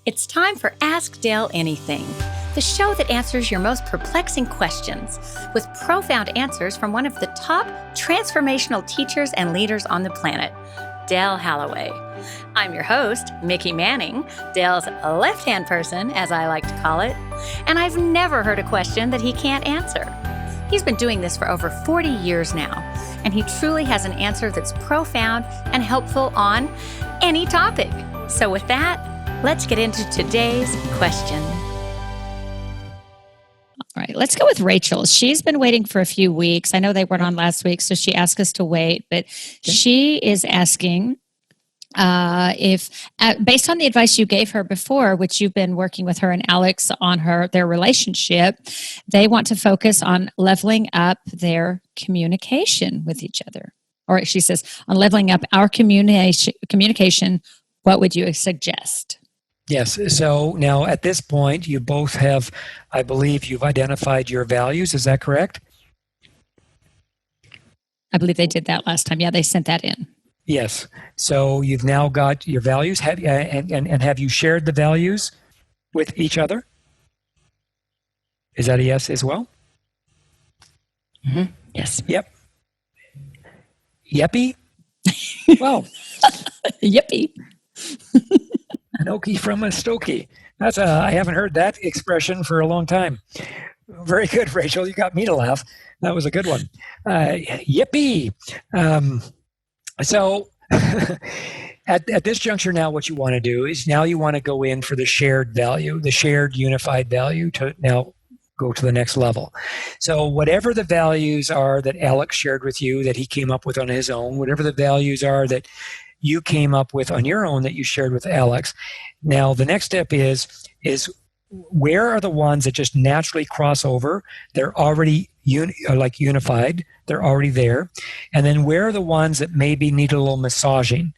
It's time for Ask Dale Anything, the show that answers your most perplexing questions with profound answers from one of the top transformational teachers and leaders on the planet, Dale Halloway. I'm your host, Mickey Manning, Dale's left-hand person, as I like to call it, and I've never heard a question that he can't answer. He's been doing this for over 40 years now, and he truly has an answer that's profound and helpful on any topic. So with that, let's get into today's question. All right, let's go with Rachel. She's been waiting for a few weeks. I know they weren't on last week, so she asked us to wait, but she is asking if, based on the advice you gave her before, which you've been working with her and Alex on their relationship, they want to focus on leveling up their communication with each other. Or she says, on leveling up our communication, what would you suggest? Yes. So now at this point, you both have, I believe you've identified your values. Is that correct? I believe they did that last time. Yeah, they sent that in. Yes. So you've now got your values. And have you shared the values with each other? Is that a yes as well? Mm-hmm. Yes. Yep. Yeppy? Well. Yippee. An Okie from a Stokey. I haven't heard that expression for a long time. Very good, Rachel. You got me to laugh. That was a good one. Yippee. So at this juncture now, what you want to do is now you want to go in for the shared value, the shared unified value to now go to the next level. So whatever the values are that Alex shared with you that he came up with on his own, whatever the values are that you came up with on your own that you shared with Alex. Now, the next step is where are the ones that just naturally cross over? They're already unified. They're already there. And then where are the ones that maybe need a little massaging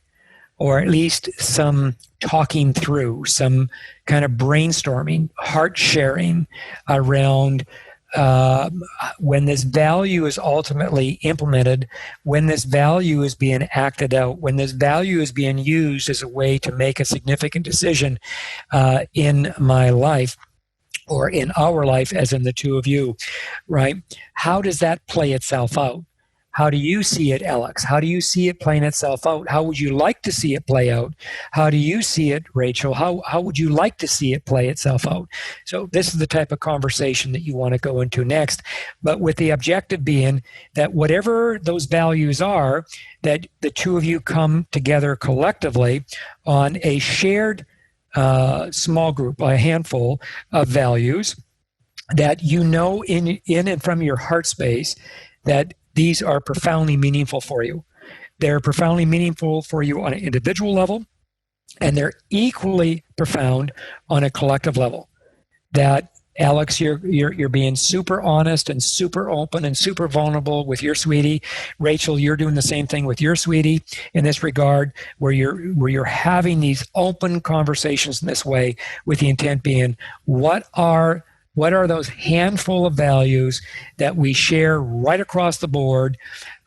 or at least some talking through, some kind of brainstorming, heart sharing around when this value is ultimately implemented, when this value is being acted out, when this value is being used as a way to make a significant decision in my life or in our life, as in the two of you, right? How does that play itself out? How do you see it, Alex? How do you see it playing itself out? How would you like to see it play out? How do you see it, Rachel? How would you like to see it play itself out? So this is the type of conversation that you want to go into next, but with the objective being that whatever those values are, that the two of you come together collectively on a shared small group, a handful of values that you know in and from your heart space that these are profoundly meaningful for you. They're profoundly meaningful for you on an individual level, and they're equally profound on a collective level. That, Alex, you're being super honest and super open and super vulnerable with your sweetie. Rachel, you're doing the same thing with your sweetie in this regard, where you're having these open conversations in this way, with the intent being, what are those handful of values that we share right across the board,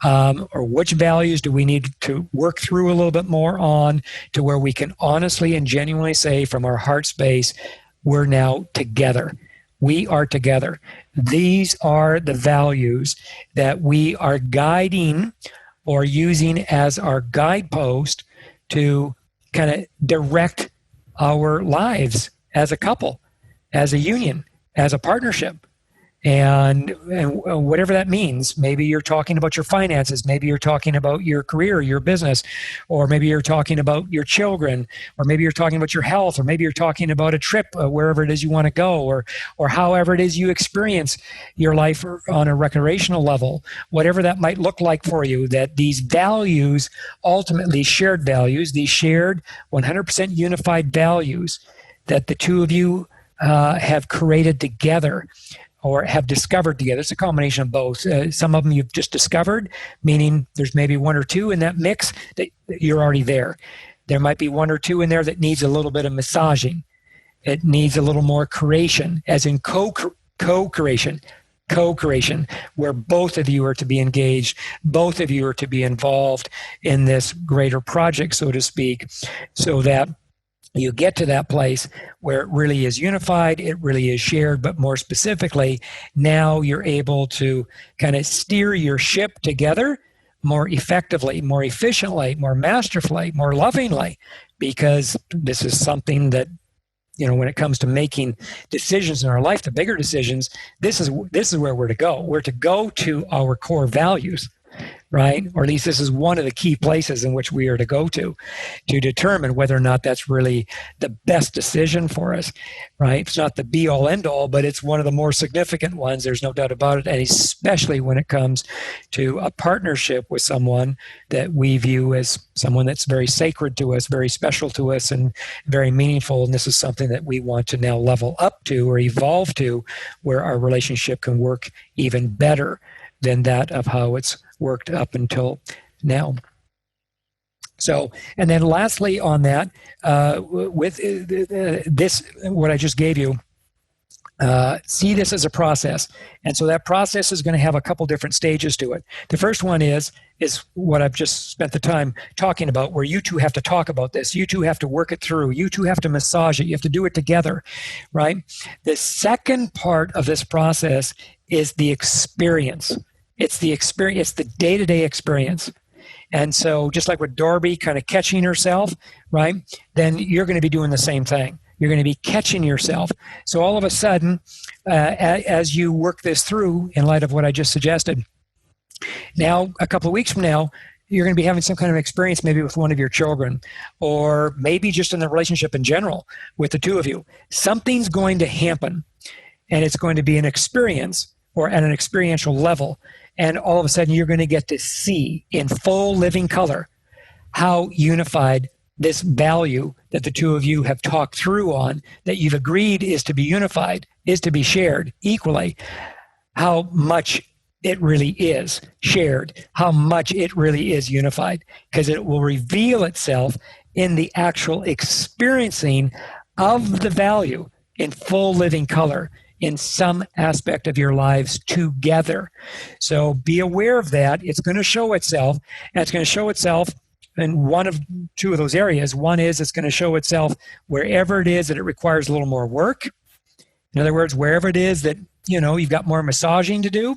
or which values do we need to work through a little bit more on to where we can honestly and genuinely say from our heart space, we're now together. We are together. These are the values that we are guiding or using as our guidepost to kind of direct our lives as a couple, as a union, as a partnership, and whatever that means. Maybe you're talking about your finances, maybe you're talking about your career, your business, or maybe you're talking about your children, or maybe you're talking about your health, or maybe you're talking about a trip wherever it is you want to go, or however it is you experience your life on a recreational level, whatever that might look like for you, that these values, ultimately shared values, these shared 100% unified values that the two of you have created together or have discovered together. It's a combination of both. Some of them you've just discovered, meaning there's maybe one or two in that mix that you're already there. There might be one or two in there that needs a little bit of massaging. It needs a little more creation, as in co-creation, where both of you are to be engaged, both of you are to be involved in this greater project, so to speak, so that you get to that place where it really is unified, it really is shared, but more specifically, now you're able to kind of steer your ship together more effectively, more efficiently, more masterfully, more lovingly, because this is something that, when it comes to making decisions in our life, the bigger decisions, this is where we're to go. We're to go to our core values, right? Or at least this is one of the key places in which we are to go to determine whether or not that's really the best decision for us, right? It's not the be all end all, but it's one of the more significant ones. There's no doubt about it. And especially when it comes to a partnership with someone that we view as someone that's very sacred to us, very special to us, and very meaningful. And this is something that we want to now level up to or evolve to, where our relationship can work even better than that of how it's worked up until now. So, and then lastly on that, with this, what I just gave you, see this as a process. And so that process is going to have a couple different stages to it. The first one is what I've just spent the time talking about, where you two have to talk about this. You two have to work it through. You two have to massage it. You have to do it together, right? The second part of this process is the experience. It's the experience, the day-to-day experience. And so just like with Dorby kind of catching herself, right? Then you're going to be doing the same thing. You're going to be catching yourself. So all of a sudden, as you work this through in light of what I just suggested, now a couple of weeks from now, you're going to be having some kind of experience maybe with one of your children, or maybe just in the relationship in general with the two of you. Something's going to happen, and it's going to be an experience or at an experiential level. And all of a sudden, you're going to get to see in full living color how unified this value that the two of you have talked through on, that you've agreed is to be unified, is to be shared equally, how much it really is shared, how much it really is unified, because it will reveal itself in the actual experiencing of the value in full living color in some aspect of your lives together. So be aware of that. It's going to show itself, and it's going to show itself in one of two of those areas. One is it's going to show itself wherever it is that it requires a little more work. In other words, wherever it is that, you've got more massaging to do.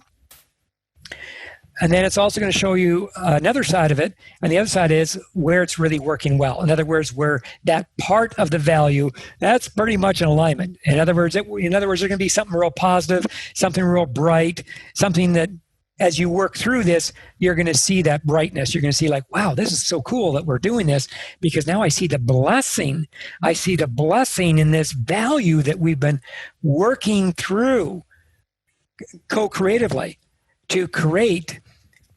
And then it's also going to show you another side of it. And the other side is where it's really working well. In other words, where that part of the value, that's pretty much in alignment. In other words, there's going to be something real positive, something real bright, something that as you work through this, you're going to see that brightness. You're going to see like, wow, this is so cool that we're doing this, because now I see the blessing. I see the blessing in this value that we've been working through co-creatively to create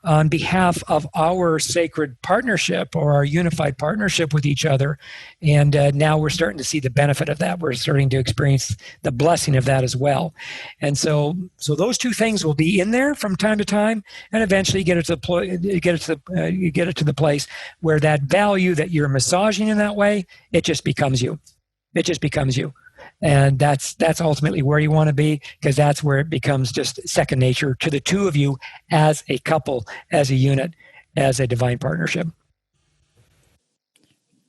on behalf of our sacred partnership or our unified partnership with each other. And now we're starting to see the benefit of that. We're starting to experience the blessing of that as well. And so those two things will be in there from time to time, and eventually you get it to the place where that value that you're massaging in that way, it just becomes you. It just becomes you. And that's ultimately where you want to be, because that's where it becomes just second nature to the two of you as a couple, as a unit, as a divine partnership.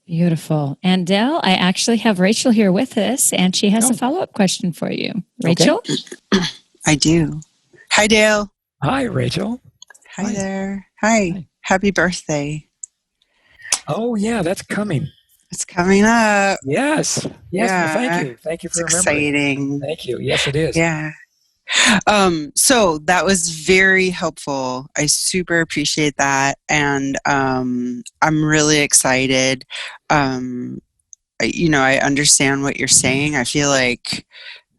Beautiful. And Dale, I actually have Rachel here with us, and she has a follow-up question for you. Rachel? Okay. I do. Hi, Dale. Hi, Rachel. Hi there. Hi. Happy birthday. Oh, yeah, that's coming. It's coming up. Yes. Yeah. Well, thank you. Thank you for remembering. Exciting. Thank you. Yes, it is. Yeah. So that was very helpful. I super appreciate that. And I'm really excited. I understand what you're saying. I feel like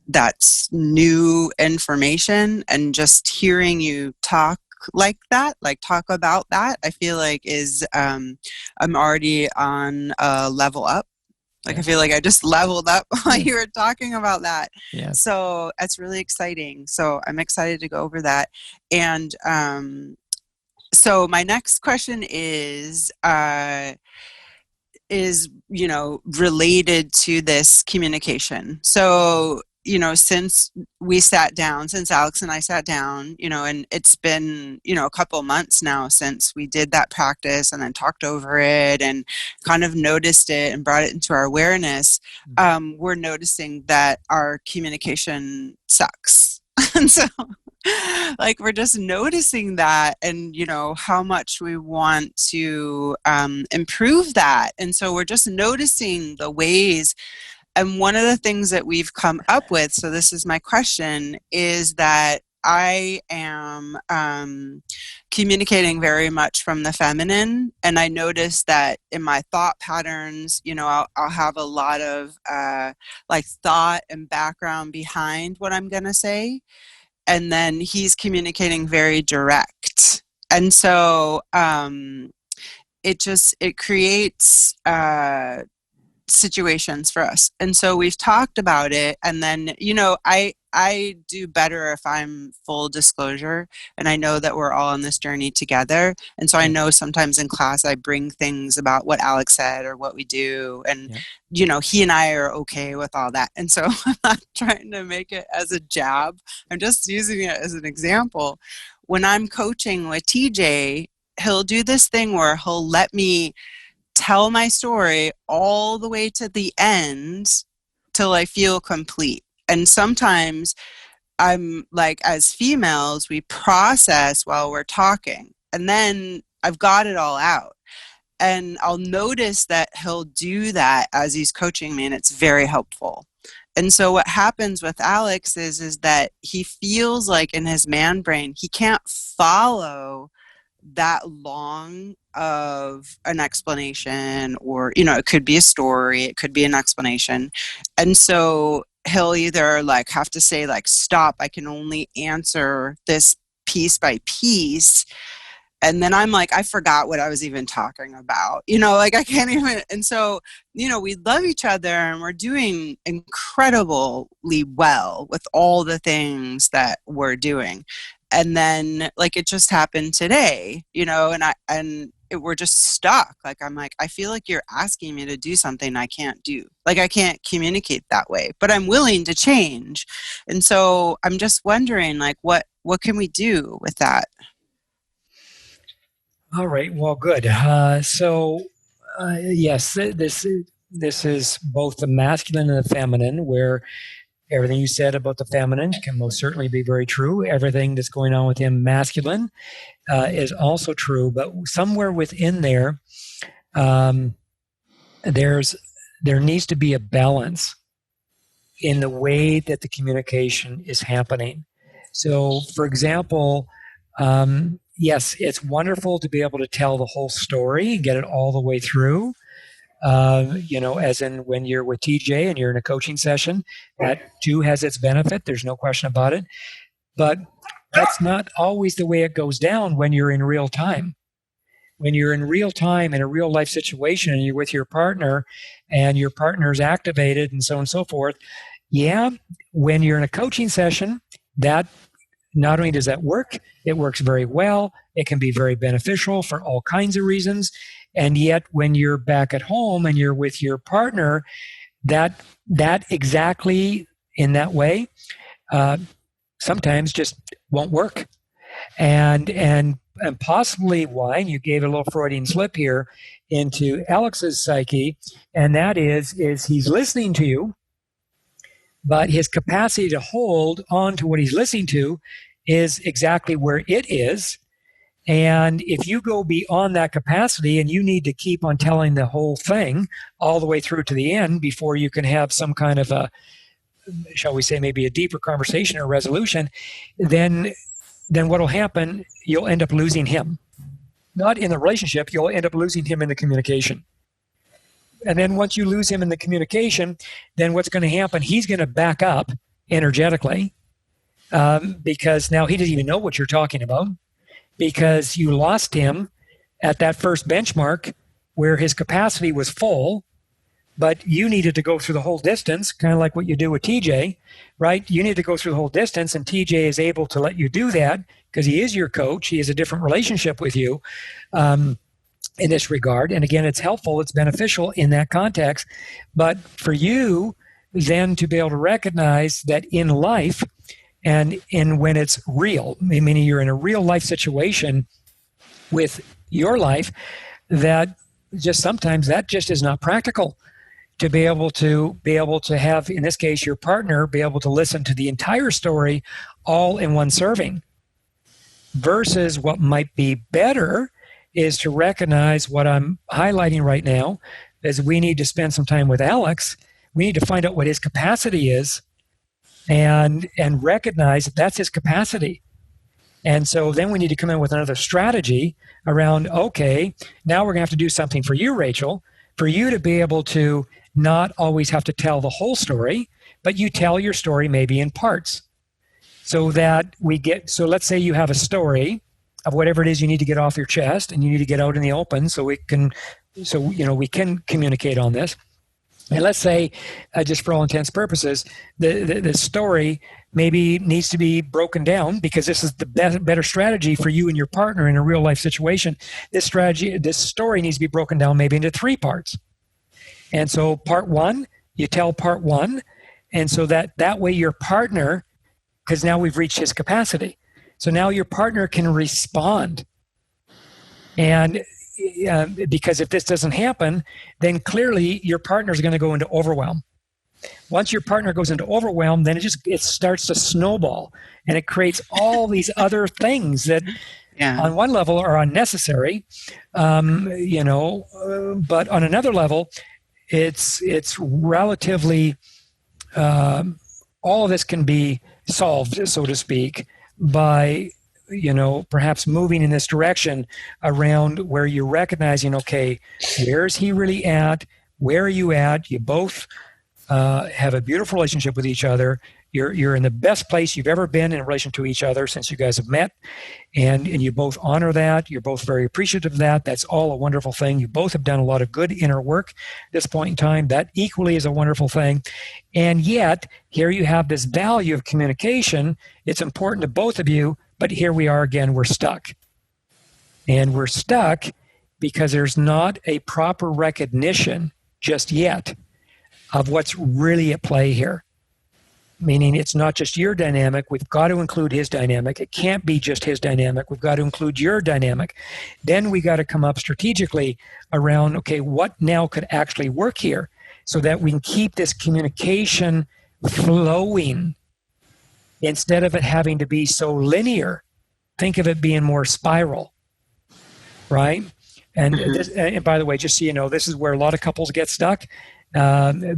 that's new information, and just hearing you talk about that, I feel like is I'm already on a level up. Like, I feel like I just leveled up while you were talking about that. Yes. So that's really exciting. So I'm excited to go over that. And so my next question is related to this communication. So since we sat down, since Alex and I sat down, and it's been, a couple months now since we did that practice and then talked over it and kind of noticed it and brought it into our awareness, we're noticing that our communication sucks. And so, like, we're just noticing that and, how much we want to improve that. And so we're just noticing the ways. And one of the things that we've come up with, so this is my question, is that I am communicating very much from the feminine. And I notice that in my thought patterns, I'll have a lot of thought and background behind what I'm going to say. And then he's communicating very direct. And so it creates situations for us. And so we've talked about it. And then, I do better if I'm full disclosure and I know that we're all on this journey together. And so I know sometimes in class I bring things about what Alex said or what we do. And, he and I are okay with all that. And so I'm not trying to make it as a jab. I'm just using it as an example. When I'm coaching with TJ, he'll do this thing where he'll let me tell my story all the way to the end till I feel complete. And sometimes I'm like, as females, we process while we're talking. And then I've got it all out. And I'll notice that he'll do that as he's coaching me, and it's very helpful. And so what happens with Alex is that he feels like in his man brain, he can't follow that long of an explanation, or, it could be a story, it could be an explanation. And so he'll either have to say stop, I can only answer this piece by piece. And then I'm like, I forgot what I was even talking about, I can't even. And so, we love each other and we're doing incredibly well with all the things that we're doing. And then it just happened today, we're just stuck. I'm like, I feel like you're asking me to do something I can't do. I can't communicate that way, but I'm willing to change. And so I'm just wondering, what can we do with that? All right. Well, good. Yes, this is both the masculine and the feminine, where everything you said about the feminine can most certainly be very true. Everything that's going on with him masculine is also true. But somewhere within there, there needs to be a balance in the way that the communication is happening. So, for example, yes, it's wonderful to be able to tell the whole story and get it all the way through. As in when you're with TJ and you're in a coaching session, that too has its benefit. There's no question about it. But that's not always the way it goes down when you're in real time. When you're in real time in a real life situation and you're with your partner and your partner's activated and so on and so forth. Yeah, when you're in a coaching session, that not only does that work, it works very well. It can be very beneficial for all kinds of reasons. And yet when you're back at home and you're with your partner, that exactly in that way sometimes just won't work. And possibly why, and you gave a little Freudian slip here into Alex's psyche, and that is he's listening to you, but his capacity to hold on to what he's listening to is exactly where it is. And if you go beyond that capacity and you need to keep on telling the whole thing all the way through to the end before you can have some kind of a, shall we say, maybe a deeper conversation or resolution, then what will happen, you'll end up losing him. Not in the relationship, you'll end up losing him in the communication. And then once you lose him in the communication, then what's going to happen, he's going to back up energetically because now he doesn't even know what you're talking about, because you lost him at that first benchmark where his capacity was full, but you needed to go through the whole distance, kind of like what you do with TJ, right? You need to go through the whole distance, and TJ is able to let you do that because he is your coach. He has a different relationship with you in this regard. And again, it's helpful, it's beneficial in that context. But for you, then to be able to recognize that in life and in when it's real, meaning you're in a real life situation with your life, that just sometimes that just is not practical to be able to have, in this case, your partner be able to listen to the entire story all in one serving. Versus what might be better is to recognize what I'm highlighting right now is we need to spend some time with Alex. We need to find out what his capacity is and recognize that that's his capacity. And so then we need to come in with another strategy around, okay, now we're going to have to do something for you, Rachel, for you to be able to not always have to tell the whole story, but you tell your story maybe in parts. So that so let's say you have a story of whatever it is you need to get off your chest and you need to get out in the open we can communicate on this. And let's say, just for all intents and purposes, the story maybe needs to be broken down because this is the better strategy for you and your partner in a real life situation. This story needs to be broken down maybe into 3 parts. And so part 1, you tell part 1. And so that way your partner, because now we've reached his capacity. So now your partner can respond. And because if this doesn't happen, then clearly your partner is going to go into overwhelm. Once your partner goes into overwhelm, then it starts to snowball, and it creates all these other things that on one level are unnecessary, but on another level, it's relatively, all of this can be solved, so to speak, by perhaps moving in this direction around where you're recognizing, okay, where is he really at? Where are you at? You both have a beautiful relationship with each other. You're in the best place you've ever been in relation to each other since you guys have met, and you both honor that. You're both very appreciative of that. That's all a wonderful thing. You both have done a lot of good inner work at this point in time. That equally is a wonderful thing. And yet, here you have this value of communication. It's important to both of you, but here we are again, we're stuck. And we're stuck because there's not a proper recognition just yet of what's really at play here. Meaning it's not just your dynamic, we've got to include his dynamic. It can't be just his dynamic, we've got to include your dynamic. Then we got to come up strategically around, okay, what now could actually work here so that we can keep this communication flowing instead of it having to be so linear. Think of it being more spiral, right? And, and by the way, just so you know, this is where a lot of couples get stuck.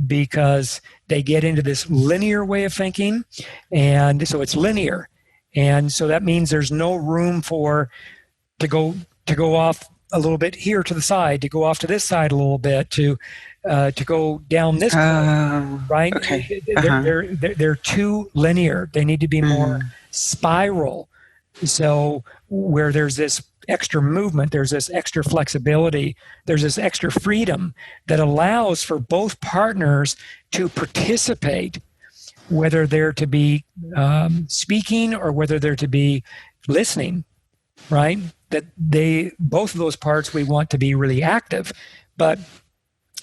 Because they get into this linear way of thinking, and so it's linear, and so that means there's no room to go off a little bit here to the side, to go off to this side a little bit, to go down this right? Okay. They're too linear. They need to be more spiral. So where there's this extra movement, there's this extra flexibility, there's this extra freedom that allows for both partners to participate, whether they're to be speaking or whether they're to be listening, right? That both of those parts we want to be really active. But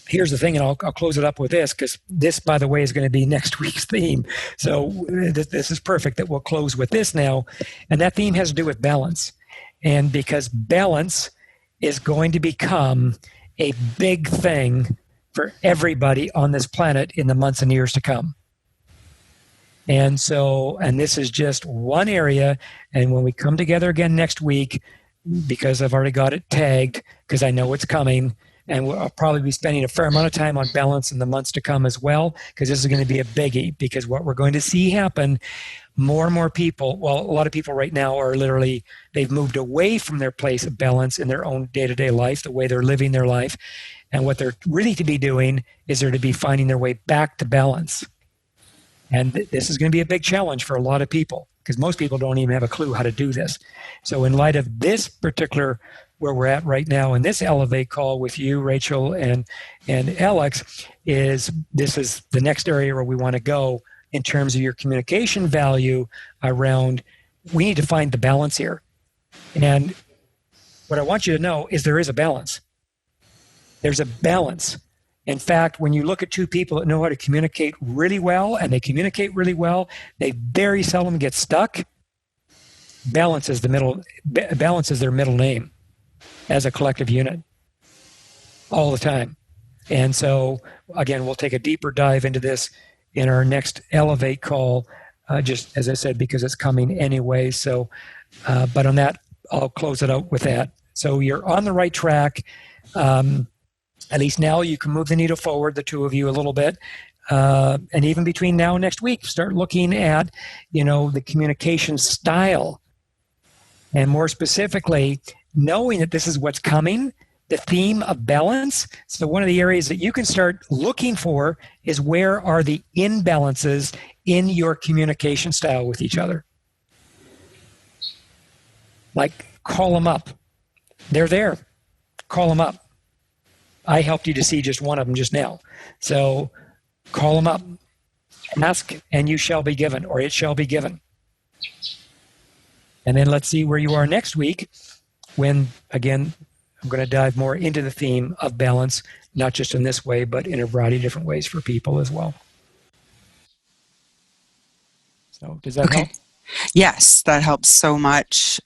here's the thing, and I'll close it up with this, because this, by the way, is going to be next week's theme. So this is perfect that we'll close with this now. And that theme has to do with balance. And because balance is going to become a big thing for everybody on this planet in the months and years to come. And so, and this is just one area. And when we come together again next week, because I've already got it tagged, because I know it's coming, and I'll probably be spending a fair amount of time on balance in the months to come as well, because this is going to be a biggie. Because what we're going to see happen, more and more people, well, a lot of people right now are literally, they've moved away from their place of balance in their own day-to-day life, the way they're living their life. And what they're really to be doing is they're to be finding their way back to balance. And this is going to be a big challenge for a lot of people, because most people don't even have a clue how to do this. So in light of this particular, where we're at right now in this Elevate call with you, Rachel, and Alex, this is the next area where we want to go in terms of your communication value around, we need to find the balance here. And what I want you to know is there is a balance. There's a balance. In fact, when you look at two people that know how to communicate really well, and they communicate really well, they very seldom get stuck. Balance is their middle name as a collective unit all the time. And so, again, we'll take a deeper dive into this in our next Elevate call, just as I said, because it's coming anyway. So, but on that, I'll close it out with that. So you're on the right track. At least now you can move the needle forward, the two of you, a little bit. And even between now and next week, start looking at, the communication style. And more specifically, knowing that this is what's coming, the theme of balance. So one of the areas that you can start looking for is where are the imbalances in your communication style with each other. Like, call them up. They're there. Call them up. I helped you to see just one of them just now. So call them up. Ask and you shall be given, or it shall be given. And then let's see where you are next week when, again, I'm going to dive more into the theme of balance, not just in this way, but in a variety of different ways for people as well. So does that help? Yes, that helps so much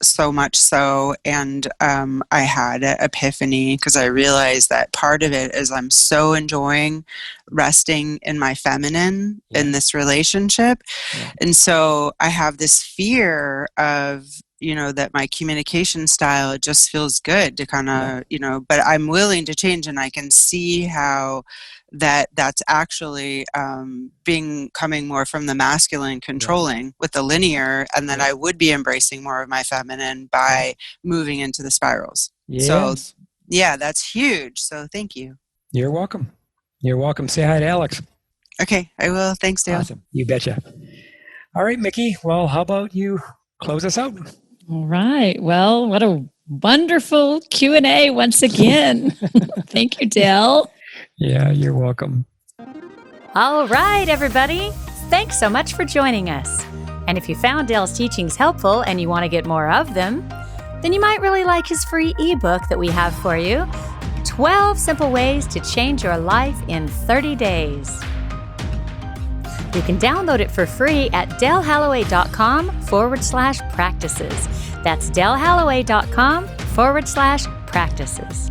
so. And I had an epiphany because I realized that part of it is I'm so enjoying resting in my feminine in this relationship. Yeah. And so I have this fear of, that my communication style, it just feels good to kind of, but I'm willing to change, and I can see how that's actually coming more from the masculine controlling with the linear, and that I would be embracing more of my feminine by moving into the spirals. Yes. So yeah, that's huge. So thank you. You're welcome. You're welcome. Say hi to Alex. Okay, I will. Thanks, Dale. Awesome. You betcha. All right, Mickey. Well, how about you close us out? All right. Well, what a wonderful Q&A once again. Thank you, Dale. Yeah, you're welcome. All right, everybody. Thanks so much for joining us. And if you found Dale's teachings helpful and you want to get more of them, then you might really like his free ebook that we have for you, 12 Simple Ways to Change Your Life in 30 Days. You can download it for free at dalehalloway.com/practices. That's dalehalloway.com/practices.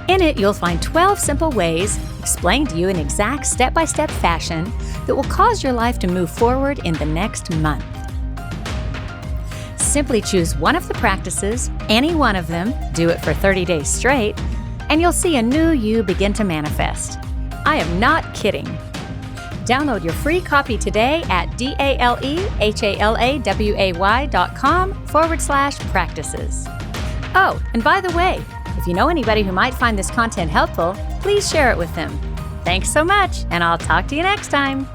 In it, you'll find 12 simple ways explained to you in exact step-by-step fashion that will cause your life to move forward in the next month. Simply choose one of the practices, any one of them, do it for 30 days straight, and you'll see a new you begin to manifest. I am not kidding. Download your free copy today at dalehallaway.com/practices. Oh, and by the way, if you know anybody who might find this content helpful, please share it with them. Thanks so much, and I'll talk to you next time.